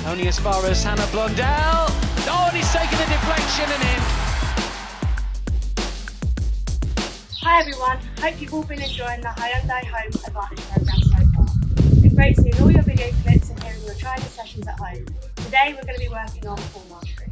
Only as far as Hannah Blondell. Oh, and he's taken a deflection and in. Hi everyone, hope you've all been enjoying the Hyundai Home Advantage programme so far. It's been great seeing all your video clips and hearing your training sessions at home. Today we're going to be working on ball mastery.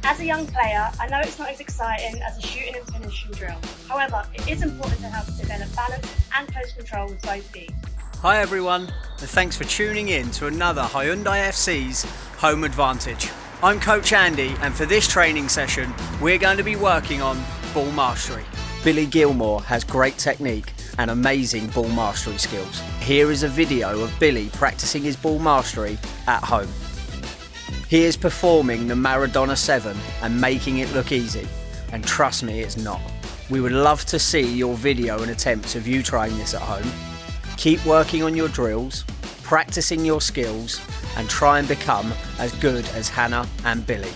As a young player, I know it's not as exciting as a shooting and finishing drill. However, it is important to help develop balance and close control with both feet. Hi everyone, and thanks for tuning in to another Hyundai FC's Home Advantage. I'm Coach Andy, and for this training session, we're going to be working on ball mastery. Billy Gilmore has great technique and amazing ball mastery skills. Here is a video of Billy practicing his ball mastery at home. He is performing the Maradona 7 and making it look easy, and trust me, it's not. We would love to see your video and attempts of you trying this at home. Keep working on your drills, practicing your skills, and try and become as good as Hannah and Billy.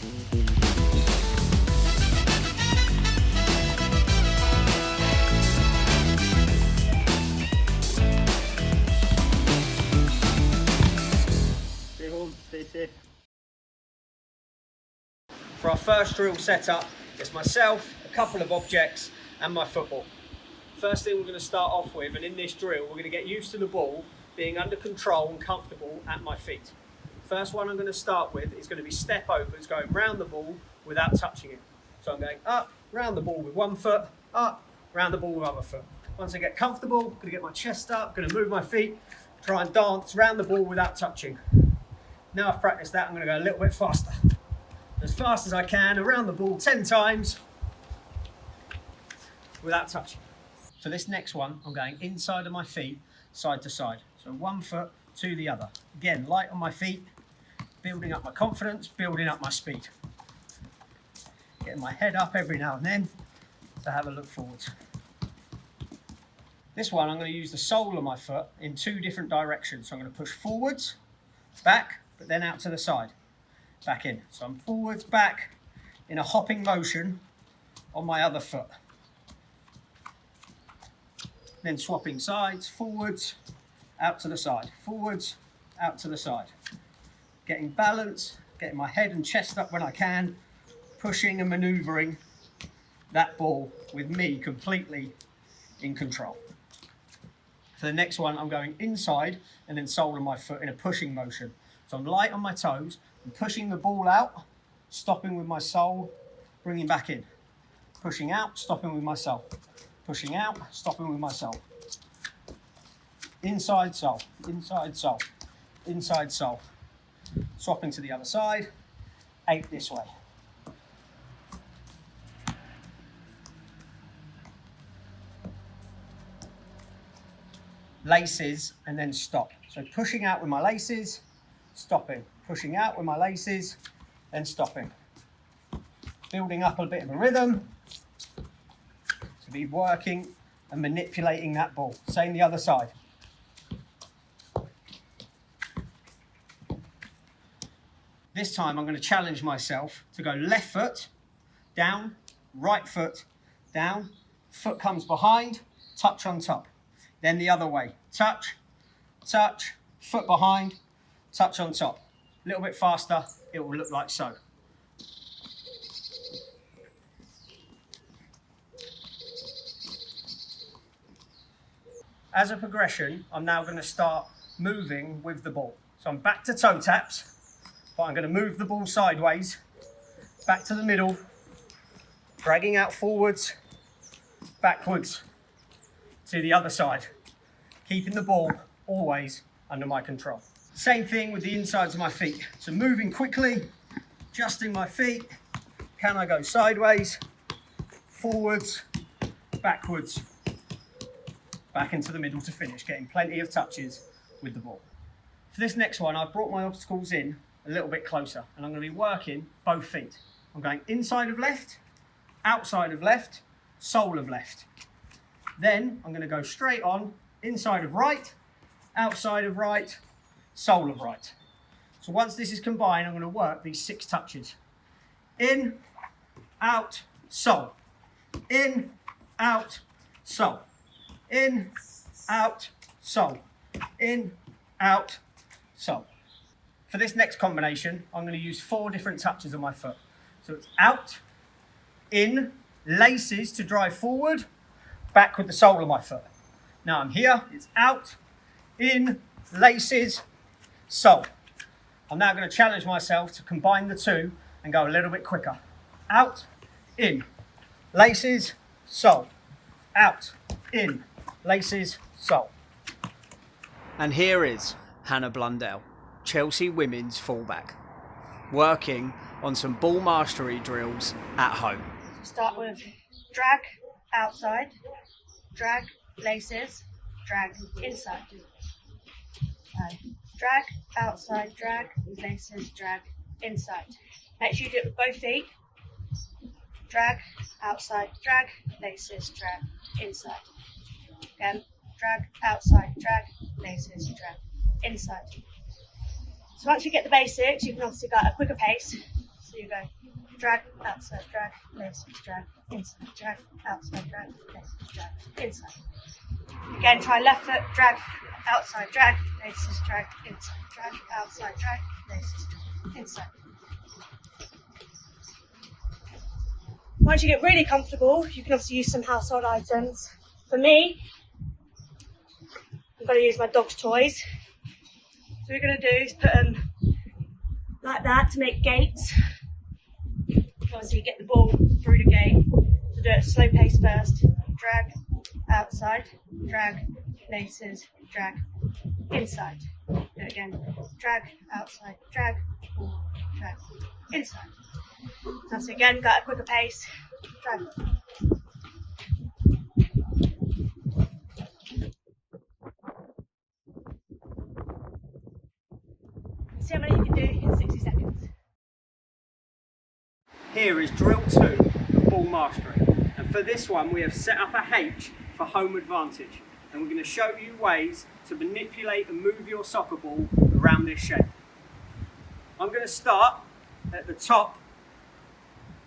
For our first drill setup, it's myself, a couple of objects, and my football. First thing we're going to start off with, and in this drill, we're going to get used to the ball being under control and comfortable at my feet. First one I'm going to start with is going to be step overs, going round the ball without touching it. So I'm going up, round the ball with one foot, up, round the ball with other foot. Once I get comfortable, I'm going to get my chest up, going to move my feet, try and dance round the ball without touching. Now I've practiced that, I'm going to go a little bit faster. As fast as I can, around the ball 10 times without touching. For this next one, I'm going inside of my feet, side to side. So one foot to the other. Again, light on my feet, building up my confidence, building up my speed. Getting my head up every now and then to have a look forwards. This one, I'm going to use the sole of my foot in two different directions. So I'm going to push forwards, back, but then out to the side. Back in. So I'm forwards, back, in a hopping motion on my other foot. Then swapping sides, forwards, out to the side, forwards, out to the side. Getting balance, getting my head and chest up when I can, pushing and manoeuvring that ball with me completely in control. For the next one, I'm going inside and then sole of my foot in a pushing motion. So I'm light on my toes, I'm pushing the ball out, stopping with my sole, bringing back in. Pushing out, stopping with my sole. Pushing out, stopping with my sole. Inside sole, inside sole, inside sole. Swapping to the other side, 8 this way. Laces and then stop. So pushing out with my laces, stopping. Pushing out with my laces, then stopping. Building up a bit of a rhythm to be working and manipulating that ball. Same the other side. This time I'm going to challenge myself to go left foot, down, right foot, down, foot comes behind, touch on top. Then the other way, touch, touch, foot behind, touch on top. A little bit faster, it will look like so. As a progression, I'm now going to start moving with the ball. So I'm back to toe taps, but I'm going to move the ball sideways, back to the middle, dragging out forwards, backwards to the other side, keeping the ball always under my control. Same thing with the insides of my feet. So moving quickly, adjusting my feet. Can I go sideways, forwards, backwards, back into the middle to finish, getting plenty of touches with the ball. For this next one, I've brought my obstacles in a little bit closer, and I'm going to be working both feet. I'm going inside of left, outside of left, sole of left. Then I'm going to go straight on, inside of right, outside of right, sole of right. So once this is combined, I'm going to work these 6 touches. In, out, sole. In, out, sole. In, out, sole. In, out, sole. For this next combination, I'm going to use 4 different touches on my foot. So it's out, in, laces to drive forward, back with the sole of my foot. Now I'm here, it's out, in, laces, sole. I'm now going to challenge myself to combine the two and go a little bit quicker. Out, in, laces, sole. Out, in, laces, sole. And here is Hannah Blundell, Chelsea women's fullback, working on some ball mastery drills at home. Start with drag, outside, drag, laces, drag, inside. Drag, outside, drag, laces, drag, inside. Make sure you do it with both feet. Drag, outside, drag, laces, drag, inside. Again, drag, outside, drag, laces, drag, inside. So once you get the basics, you can obviously go at a quicker pace. So you go drag, outside, drag, laces, drag, inside, drag, outside, drag, laces, drag, inside. Again, try left foot, drag, outside, drag, laces, drag, inside, drag, outside, drag, laces, drag, inside. Once you get really comfortable, you can also use some household items. For me, I'm going to use my dog's toys. So what we're going to do is put them like that to make gates. Obviously get the ball through the gate. So do it slow pace first. Drag, outside, drag, laces, drag, inside. Do it again. Drag, outside, drag, drag, inside. So again, got a quicker pace. Drag. See how many you can do in 60 seconds. Here is drill 2 of ball mastery. And for this one, we have set up a H for Home Advantage. And we're going to show you ways to manipulate and move your soccer ball around this shape. I'm going to start at the top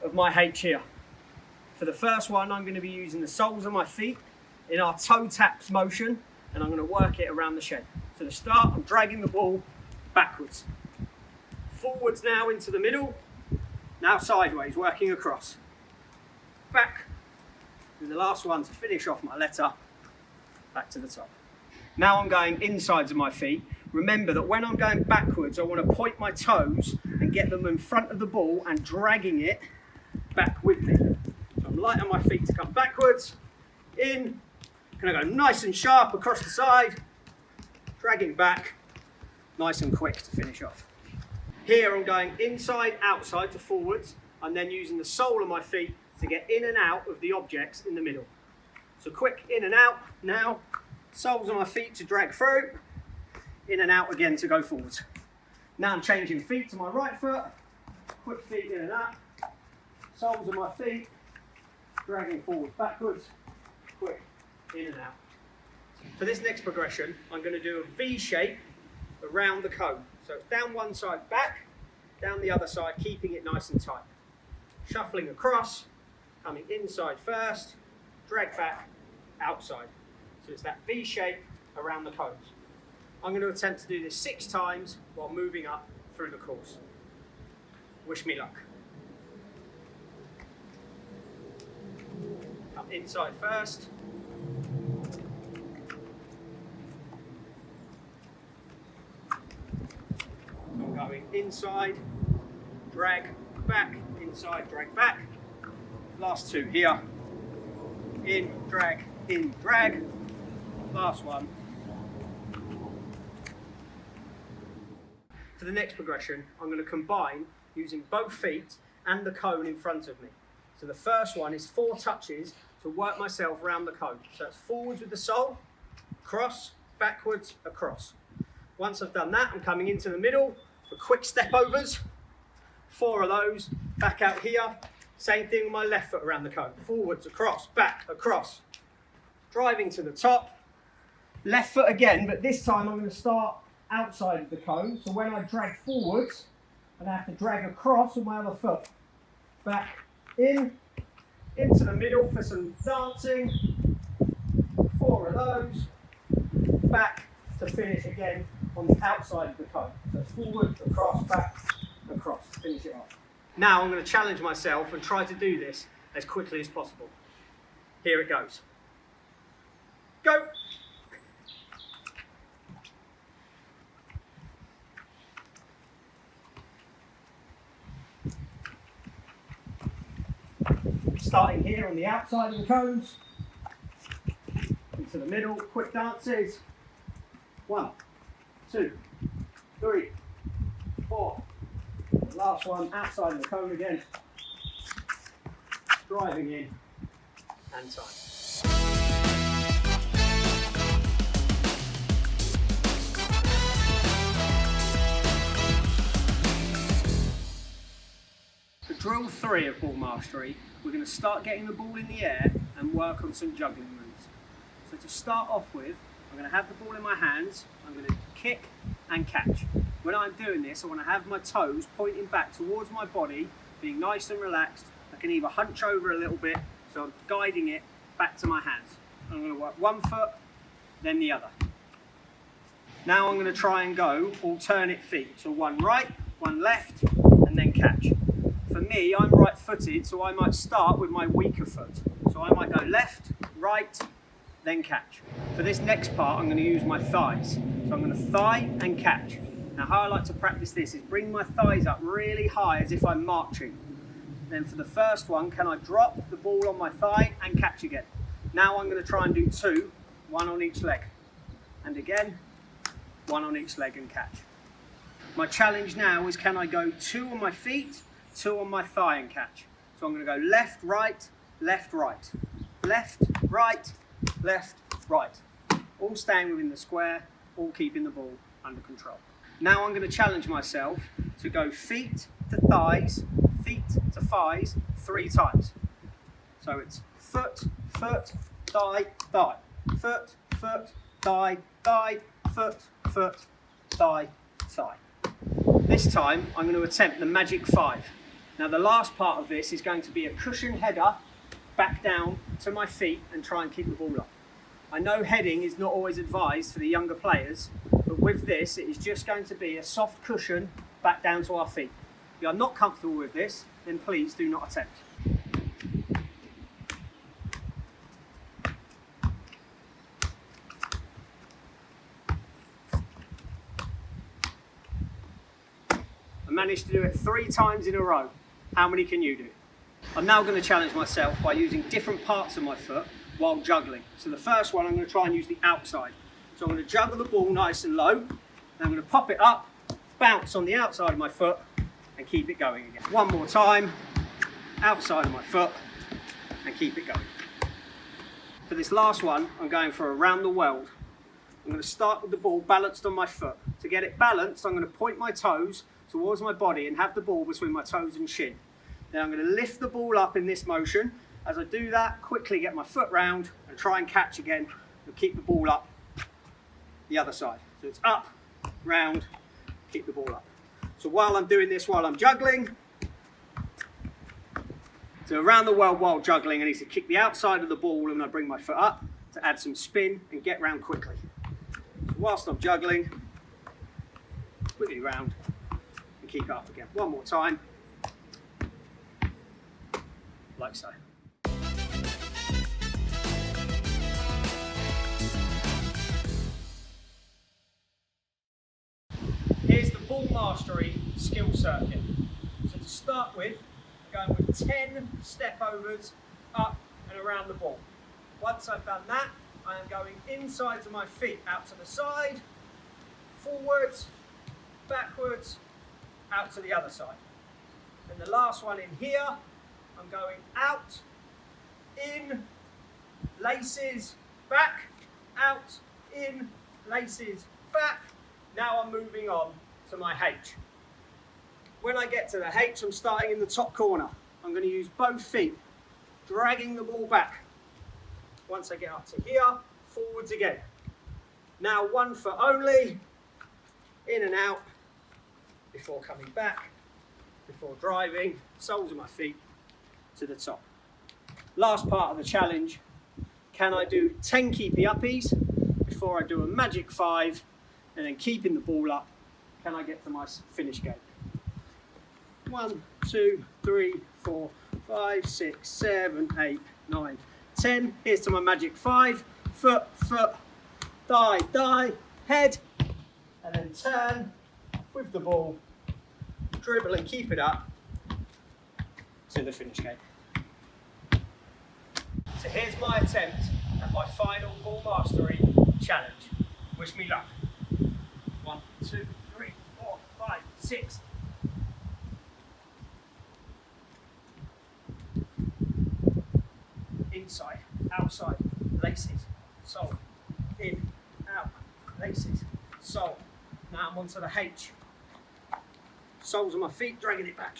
of my H here. For the first one, I'm going to be using the soles of my feet in our toe taps motion, and I'm going to work it around the shape. So to start, I'm dragging the ball backwards. Forwards now into the middle, now sideways, working across. Back, and the last one to finish off my letter, back to the top. Now I'm going insides of my feet. Remember that when I'm going backwards, I want to point my toes and get them in front of the ball and dragging it back with me. So I'm light on my feet to come backwards, in, gonna go nice and sharp across the side, dragging back, nice and quick to finish off. Here I'm going inside, outside to forwards. I'm then using the sole of my feet to get in and out of the objects in the middle. So quick in and out now, soles of my feet to drag through, in and out again to go forwards. Now I'm changing feet to my right foot, quick feet in and out, soles of my feet, dragging forward backwards, quick in and out. For this next progression, I'm going to do a V shape around the cone. So it's down one side back, down the other side, keeping it nice and tight. Shuffling across, coming inside first, drag back, outside. So it's that V shape around the cones. I'm going to attempt to do this 6 times while moving up through the course. Wish me luck. Come inside first. I'm going inside, drag back, inside, drag back. Last 2 here. In, drag, last one. For the next progression, I'm going to combine using both feet and the cone in front of me. So the first one is 4 touches to work myself around the cone. So it's forwards with the sole, across, backwards, across. Once I've done that, I'm coming into the middle for quick step overs. 4 of those, back out here. Same thing with my left foot around the cone. Forwards, across, back, across. Driving to the top. Left foot again, but this time I'm going to start outside of the cone. So when I drag forwards, I have to drag across with my other foot. Back in, into the middle for some dancing. 4 of those. Back to finish again on the outside of the cone. So forward, across, back, across. Finish it off. Now I'm going to challenge myself and try to do this as quickly as possible. Here it goes. Go! Starting here on the outside of the cones, into the middle, quick dances. 1, 2, 3, 4. The last one outside of the cone again. Driving in and time. For drill 3 of ball mastery, we're going to start getting the ball in the air and work on some juggling moves. So to start off with, I'm going to have the ball in my hands, I'm going to kick and catch. When I'm doing this, I want to have my toes pointing back towards my body, being nice and relaxed. I can either hunch over a little bit, so I'm guiding it back to my hands. I'm going to work one foot, then the other. Now I'm going to try and go alternate feet. So one right, one left, and then catch. For me, I'm right-footed, so I might start with my weaker foot. So I might go left, right, then catch. For this next part, I'm going to use my thighs. So I'm going to thigh and catch. Now how I like to practice this is bring my thighs up really high as if I'm marching. Then for the first one, can I drop the ball on my thigh and catch again? Now I'm going to try and do 2, 1 on each leg. And again, 1 on each leg and catch. My challenge now is can I go 2 on my feet, 2 on my thigh and catch. So I'm going to go left, right, left, right. Left, right, left, right. All staying within the square, all keeping the ball under control. Now I'm going to challenge myself to go feet to thighs, 3 times. So it's foot, foot, thigh, thigh. Foot, foot, thigh, thigh, foot, foot, thigh, thigh. This time I'm going to attempt the magic 5. Now the last part of this is going to be a cushion header back down to my feet and try and keep the ball up. I know heading is not always advised for the younger players, but with this it is just going to be a soft cushion back down to our feet. If you are not comfortable with this, then please do not attempt. I managed to do it 3 times in a row. How many can you do? I'm now going to challenge myself by using different parts of my foot while juggling. So the first one, I'm going to try and use the outside. So I'm going to juggle the ball nice and low, and I'm going to pop it up, bounce on the outside of my foot, and keep it going again. One more time, outside of my foot, and keep it going. For this last one, I'm going for around the world. I'm going to start with the ball balanced on my foot. To get it balanced, I'm going to point my toes towards my body and have the ball between my toes and shin. Then I'm going to lift the ball up in this motion. As I do that, quickly get my foot round and try and catch again and keep the ball up the other side. So it's up, round, keep the ball up. So while I'm doing this, while I'm juggling, so around the world while juggling, I need to kick the outside of the ball and I bring my foot up to add some spin and get round quickly. So whilst I'm juggling, quickly round and keep it up again. One more time, like so. Here's the ball mastery skill circuit. So to start with, I'm going with 10 step overs up and around the ball. Once I've done that, I am going inside to my feet, out to the side, forwards, backwards, out to the other side. And the last one in here, I'm going out, in, laces, back, out, in, laces, back. Now I'm moving on to my H. When I get to the H, I'm starting in the top corner. I'm going to use both feet, dragging the ball back. Once I get up to here, forwards again. Now 1 foot only, in and out, before coming back, before driving, soles of my feet to the top. Last part of the challenge, can I do 10 keepy uppies before I do a magic 5 and then keeping the ball up, can I get to my finish gate? 1, 2, 3, 4, 5, 6, 7, 8, 9, 10. Here's to my magic 5. Foot, foot, thigh, thigh, head, and then turn with the ball, dribble and keep it up to the finish gate. So here's my attempt at my final ball mastery challenge. Wish me luck. 1, 2, 3, 4, 5, 6. Inside, outside, laces, sole, in, out, laces, sole. Now I'm onto the H. Soles on my feet, dragging it back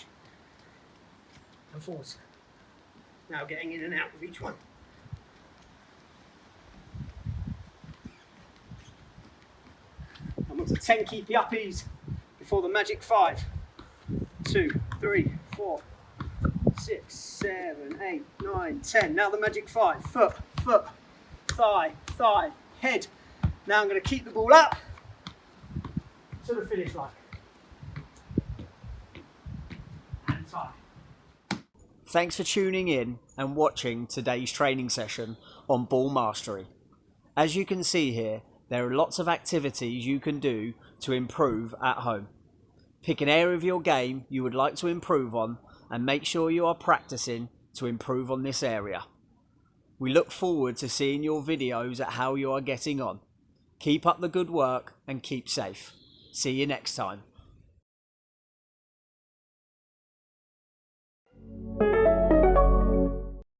and forwards. Now getting in and out of each one. I'm onto 10 keepy uppies before the magic 5. 2, 3, 4, 6, 7, 8, 9, 10. Now the magic 5. Foot, foot, thigh, thigh, head. Now I'm going to keep the ball up to the finish line. And tie. Thanks for tuning in and watching today's training session on ball mastery. As you can see here, there are lots of activities you can do to improve at home. Pick an area of your game you would like to improve on and make sure you are practicing to improve on this area. We look forward to seeing your videos at how you are getting on. Keep up the good work and keep safe. See you next time.